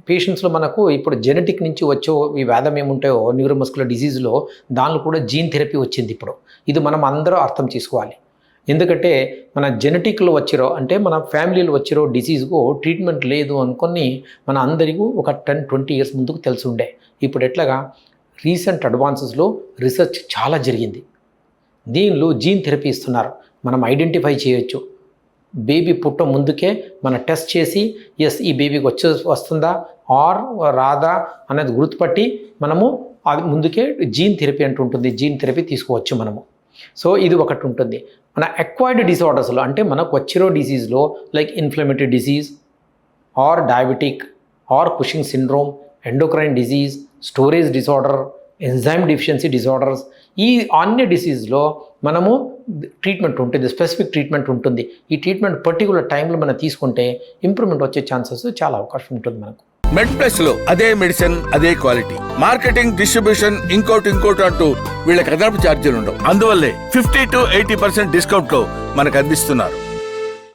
పేషెంట్స్లో మనకు ఇప్పుడు జెనెటిక్ నుంచి వచ్చే ఈ వ్యాధం ఏముంటాయో న్యూరోమస్కులర్ డిసీజ్లో దానిలో కూడా జీన్ థెరపీ వచ్చింది ఇప్పుడు. ఇది మనం అందరూ అర్థం చేసుకోవాలి. ఎందుకంటే మన జెనెటిక్లో వచ్చిరో అంటే మన ఫ్యామిలీలో వచ్చిరో డిసీజ్కు ట్రీట్మెంట్ లేదు అనుకొని మన అందరికీ ఒక 10-20 ఇయర్స్ ముందుకు తెలిసి ఉండే. ఇప్పుడు ఎట్లాగా రీసెంట్ అడ్వాన్సెస్లో రీసెర్చ్ చాలా జరిగింది. దీనిలో జీన్ థెరపీ ఇస్తున్నారు. మనం ఐడెంటిఫై చేయొచ్చు. బేబీ పుట్ట ముందుకే మన టెస్ట్ చేసి ఎస్ ఈ బేబీకి వస్తుందా ఆర్ రాదా అనేది గుర్తుపట్టి మనము అది ముందుకే జీన్ థెరపీ అంటుంటుంది. జీన్ థెరపీ తీసుకోవచ్చు మనము. సో ఇది ఒకటి ఉంటుంది. మన అక్వైర్డ్ డిసార్డర్స్లో అంటే మనకు వచ్చిరో డిసీజ్లో like inflammatory disease or diabetic or Cushing syndrome, endocrine disease, storage disorder, enzyme deficiency disorders, ఈ అన్ని డిసీజ్లో మనము ట్రీట్మెంట్ ఉంటుంది, స్పెసిఫిక్ ట్రీట్మెంట్ ఉంటుంది. ఈ ట్రీట్మెంట్ పర్టికులర్ టైంలో మనం తీసుకుంటే ఇంప్రూవ్మెంట్ వచ్చే ఛాన్సెస్ చాలా అవకాశం ఉంటుంది మనకు. మెడ్ప్లస్ లో అదే మెడిసిన్ అదే క్వాలిటీ, మార్కెటింగ్, డిస్ట్రిబ్యూషన్, ఇంకోటి అంటూ వీళ్ళకి అదనపు ఛార్జీలు ఉండవు. అందువల్లే 50-80% డిస్కౌంట్ లో మనకు అందిస్తున్నారు.